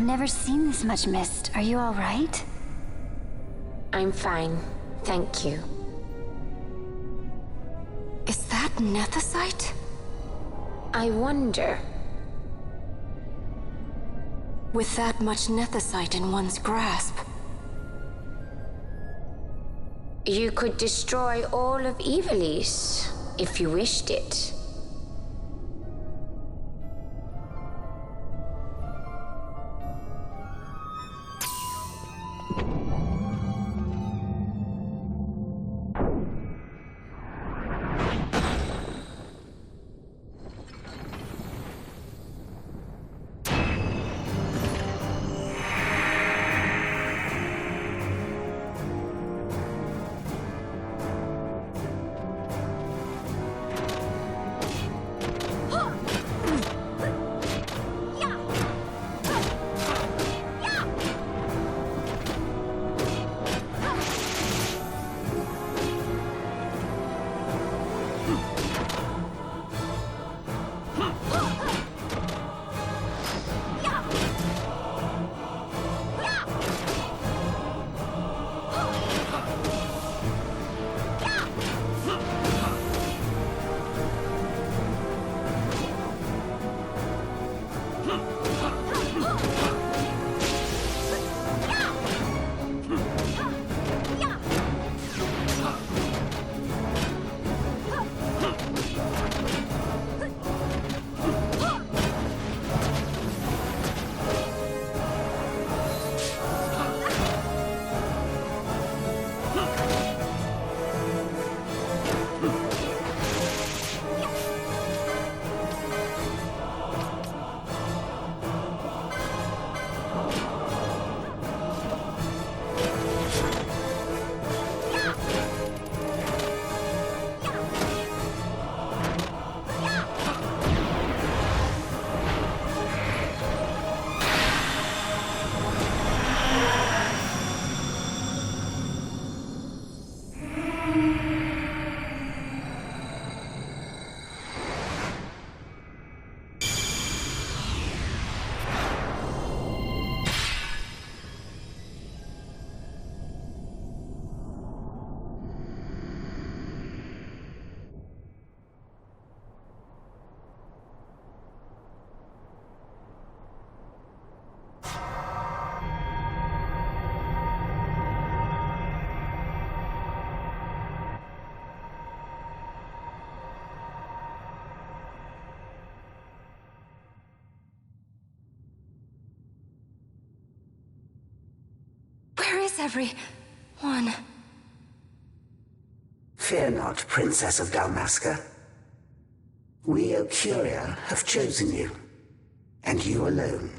I've never seen this much mist. Are you all right? I'm fine, thank you. Is that nethicite? I wonder. With that much nethicite in one's grasp. You could destroy all of Ivalice, if you wished it. Everyone. Fear not, Princess of Dalmasca. We, Archadia, have chosen you, and you alone.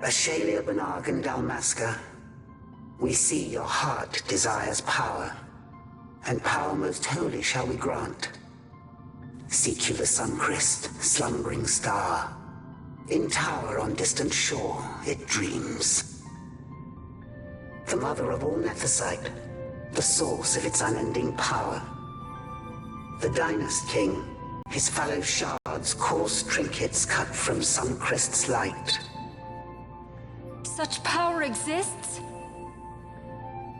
Ashe and Dalmasca, we see your heart desires power, and power most holy shall we grant. Seek you the sun-crest, slumbering star. In tower on distant shore, it dreams. The mother of all nethicite, the source of its unending power. The Dynast King, his fallow shards, coarse trinkets cut from sun-crest's light. Such power exists?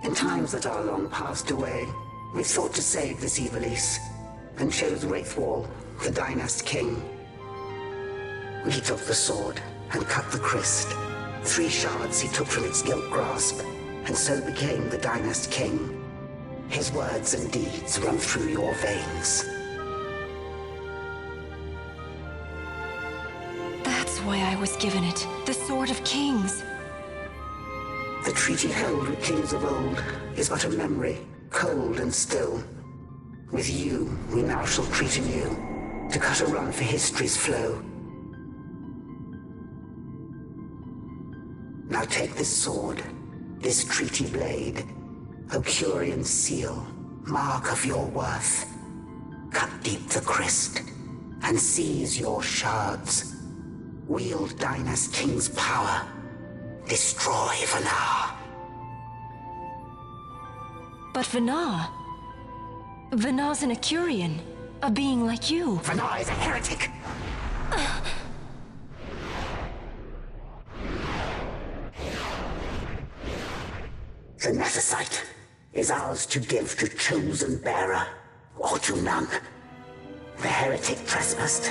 In times that are long passed away, we sought to save this Ivalice, and chose Wraithwall, the Dynast King. He took the sword and cut the crest. 3 shards he took from its gilt grasp, and so became the Dynast King. His words and deeds run through your veins. That's why I was given it, the Sword of Kings. The treaty held with kings of old is but a memory, cold and still. With you, we now shall treat anew, to cut a run for history's flow. Now take this sword, this treaty blade, Archadian seal, mark of your worth. Cut deep the crest, and seize your shards. Wield Dynas King's power. Destroy Vaan. But Vaan... Vaan's an Archadian, a being like you. Vaan is a heretic! The Nephesite is ours to give to chosen bearer, or to none. The heretic trespassed,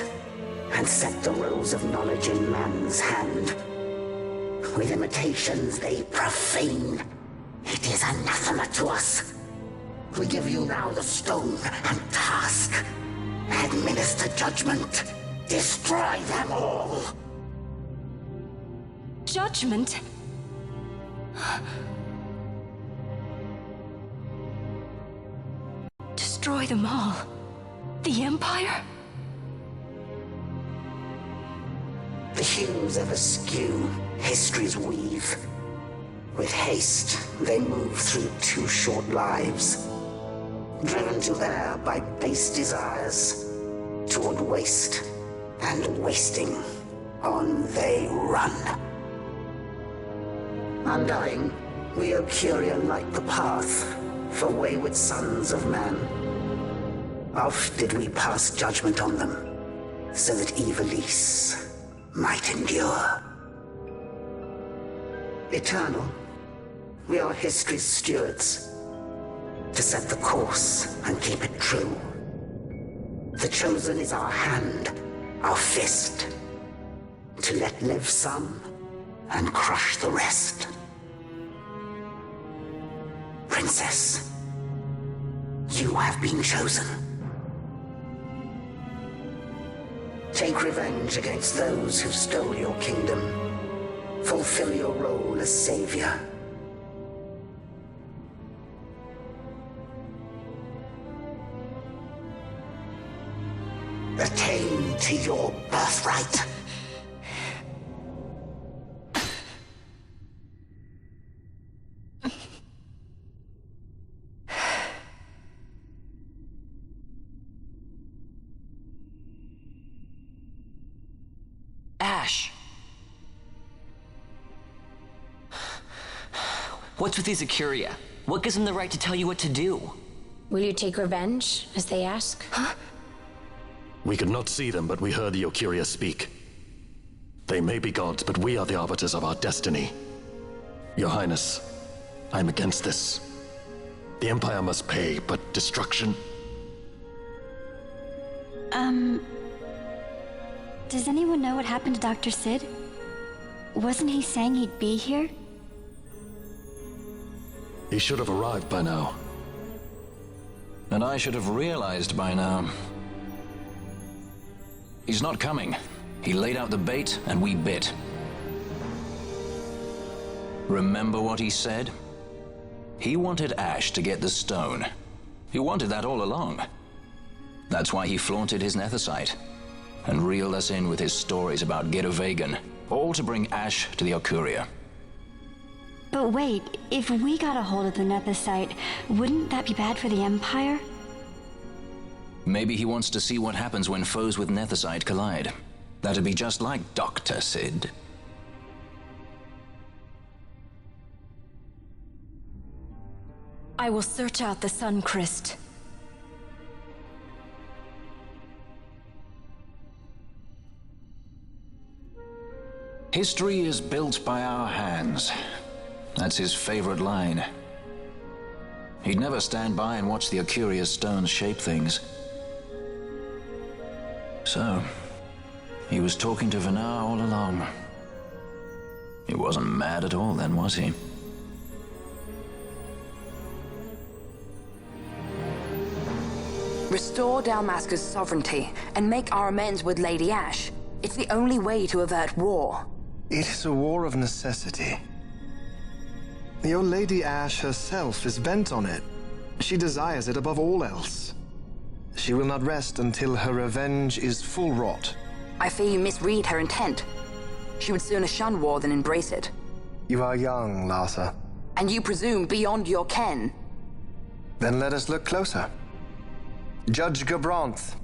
and set the rose of knowledge in man's hand. With imitations they profane. It is anathema to us. We give you now the stone and task. Administer judgment. Destroy them all. Judgment? Destroy them all? The Empire? The hues ever skew, history's weave. With haste, they move through too short lives. Driven to err by base desires, toward waste, and wasting, on they run. Undying, we Archadian light the path for wayward sons of man. Oft did we pass judgment on them, so that Ivalice might endure. Eternal, we are history's stewards, to set the course and keep it true. The chosen is our hand, our fist, to let live some and crush the rest. Princess, you have been chosen. Take revenge against those who stole your kingdom. Fulfill your role as savior. Attain to your birthright. Ashe. What's with these Archadia? What gives them the right to tell you what to do? Will you take revenge, as they ask? Huh? We could not see them, but we heard the Archadia speak. They may be gods, but we are the arbiters of our destiny. Your Highness, I'm against this. The Empire must pay, but destruction? Does anyone know what happened to Dr. Sid? Wasn't he saying he'd be here? He should have arrived by now. And I should have realized by now. He's not coming. He laid out the bait, and we bit. Remember what he said? He wanted Ashe to get the stone. He wanted that all along. That's why he flaunted his Nephesite, and reeled us in with his stories about Gidovegan, all to bring Ashe to the Archadia. But wait, if we got a hold of the Nephesite, wouldn't that be bad for the Empire? Maybe he wants to see what happens when foes with Nephesite collide. That'd be just like Dr. Sid. I will search out the Sun Crest. History is built by our hands. That's his favorite line. He'd never stand by and watch the Archadia stones shape things. So, he was talking to Vaan all along. He wasn't mad at all then, was he? Restore Dalmasca's sovereignty and make our amends with Lady Ashe. It's the only way to avert war. It is a war of necessity. Your Lady Ashe herself is bent on it. She desires it above all else. She will not rest until her revenge is full wrought. I fear you misread her intent. She would sooner shun war than embrace it. You are young, Larsa. And you presume beyond your ken. Then let us look closer. Judge Gabranth.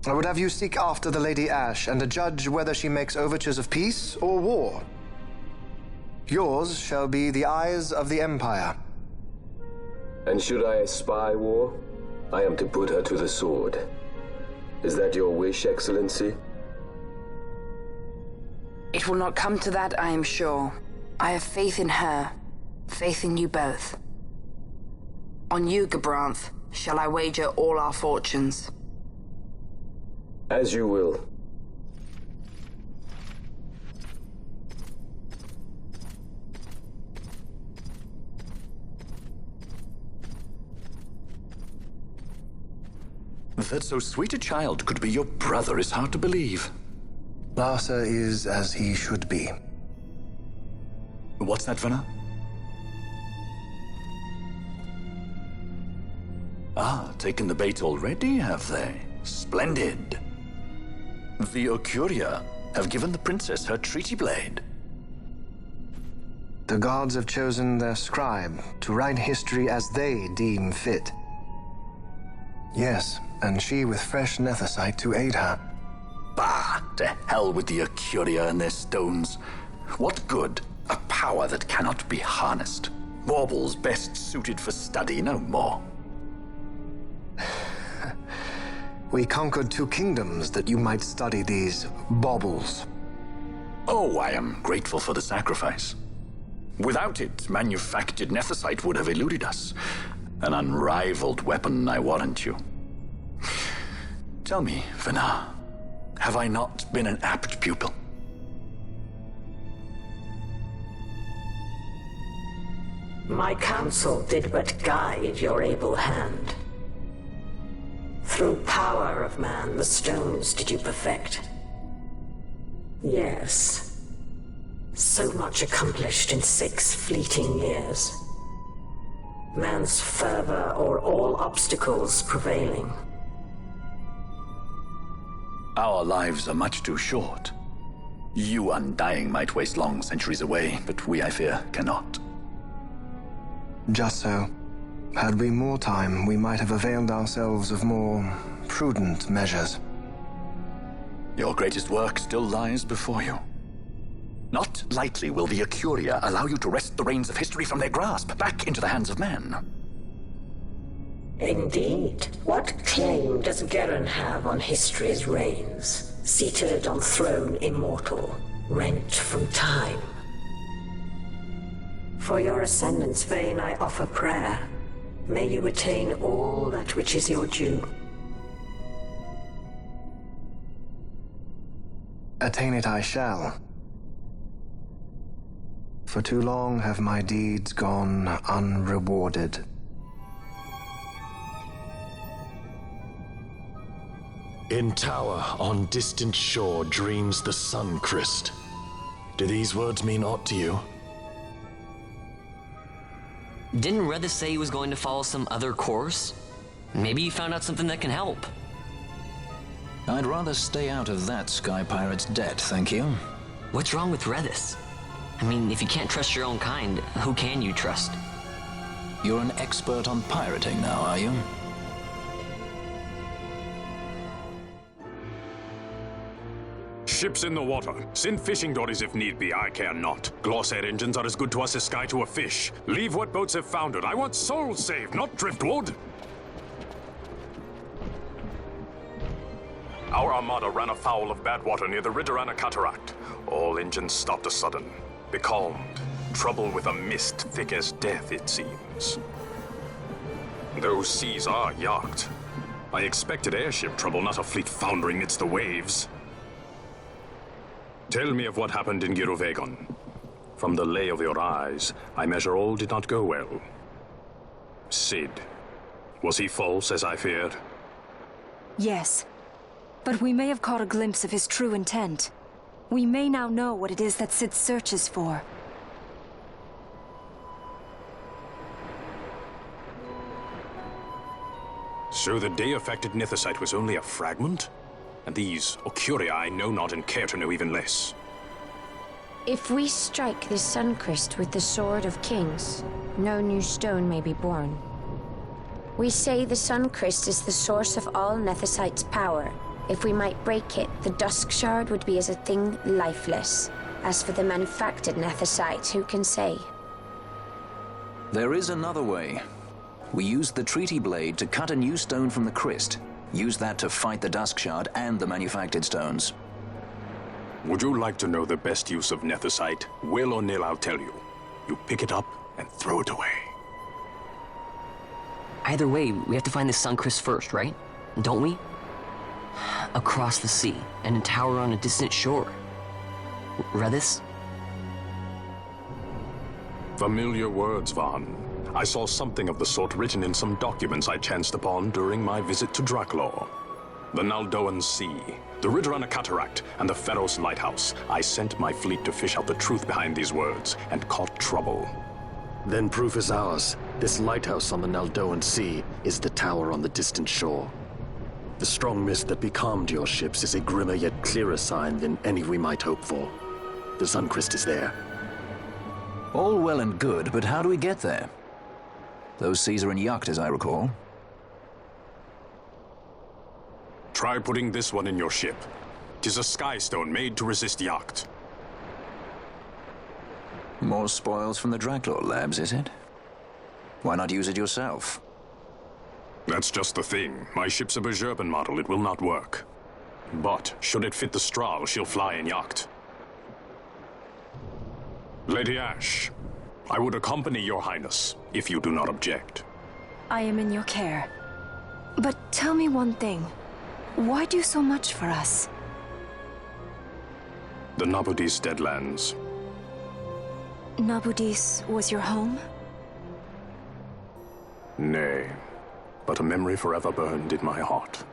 I would have you seek after the Lady Ashe and judge whether she makes overtures of peace or war. Yours shall be the eyes of the Empire. And should I spy war, I am to put her to the sword. Is that your wish, Excellency? It will not come to that, I am sure. I have faith in her, faith in you both. On you, Gabranth, shall I wager all our fortunes. As you will. That so sweet a child could be your brother is hard to believe. Larsa is as he should be. What's that, Vanna? Ah, taken the bait already, have they? Splendid. The Archadia have given the princess her treaty blade. The gods have chosen their scribe to write history as they deem fit. Yes, and she with fresh nethicite to aid her. Bah! To hell with the Archadia and their stones. What good? A power that cannot be harnessed. Baubles best suited for study, no more. We conquered 2 kingdoms that you might study these baubles. Oh, I am grateful for the sacrifice. Without it, manufactured nethicite would have eluded us. An unrivaled weapon, I warrant you. Tell me, Vanna, have I not been an apt pupil? My counsel did but guide your able hand. Through power of man, the stones did you perfect. Yes. So much accomplished in 6 fleeting years. Man's fervor o'er all obstacles prevailing. Our lives are much too short. You undying might waste long centuries away, but we, I fear, cannot. Just so. Had we more time, we might have availed ourselves of more prudent measures. Your greatest work still lies before you. Not lightly will the Archadia allow you to wrest the reins of history from their grasp, back into the hands of men. Indeed. What claim does Geren have on history's reins, seated on throne immortal, rent from time? For your ascendant's vein I offer prayer. May you attain all that which is your due. Attain it I shall. For too long have my deeds gone unrewarded. In tower on distant shore dreams the sun Christ. Do these words mean aught to you? Didn't Redis say he was going to follow some other course? Maybe you found out something that can help. I'd rather stay out of that Sky Pirate's debt, thank you. What's wrong with Redis? I mean, if you can't trust your own kind, who can you trust? You're an expert on pirating now, are you? Ships in the water. Send fishing dories if need be, I care not. Glossair engines are as good to us as sky to a fish. Leave what boats have foundered. I want souls saved, not driftwood. Our armada ran afoul of bad water near the Ridorana Cataract. All engines stopped a sudden. Becalmed. Trouble with a mist thick as death, it seems. Those seas are yacht. I expected airship trouble, not a fleet foundering midst the waves. Tell me of what happened in Girovegon. From the lay of your eyes, I measure all did not go well. Cid. Was he false, as I feared? Yes. But we may have caught a glimpse of his true intent. We may now know what it is that Cid searches for. So the day-affected nethicite was only a fragment? And these Archadia I know not and care to know even less. If we strike the Suncrest with the Sword of Kings, no new stone may be born. We say the Suncrest is the source of all Nethicite's power. If we might break it, the Dusk Shard would be as a thing lifeless. As for the manufactured Nethicite, who can say? There is another way. We used the Treaty Blade to cut a new stone from the Crest. Use that to fight the Dusk Shard and the manufactured stones. Would you like to know the best use of Nethicite? Will or nil, I'll tell you. You pick it up and throw it away. Either way, we have to find the Suncrest first, right? Don't we? Across the sea, and a tower on a distant shore. Read this? Familiar words, Vaan. I saw something of the sort written in some documents I chanced upon during my visit to Draklor. The Naldoan Sea, the Ridorana Cataract, and the Pharos Lighthouse. I sent my fleet to fish out the truth behind these words, and caught trouble. Then proof is ours. This lighthouse on the Naldoan Sea is the tower on the distant shore. The strong mist that becalmed your ships is a grimmer yet clearer sign than any we might hope for. The Suncrest is there. All well and good, but how do we get there? Those seas are in Yacht, as I recall. Try putting this one in your ship. 'Tis a skystone made to resist Yacht. More spoils from the Draklor labs, is it? Why not use it yourself? That's just the thing. My ship's a Bergerben model. It will not work. But should it fit the Strahl, she'll fly in Yacht. Lady Ashe, I would accompany your Highness, if you do not object. I am in your care. But tell me one thing. Why do so much for us? The Nabudis Deadlands. Nabudis was your home? Nay, but a memory forever burned in my heart.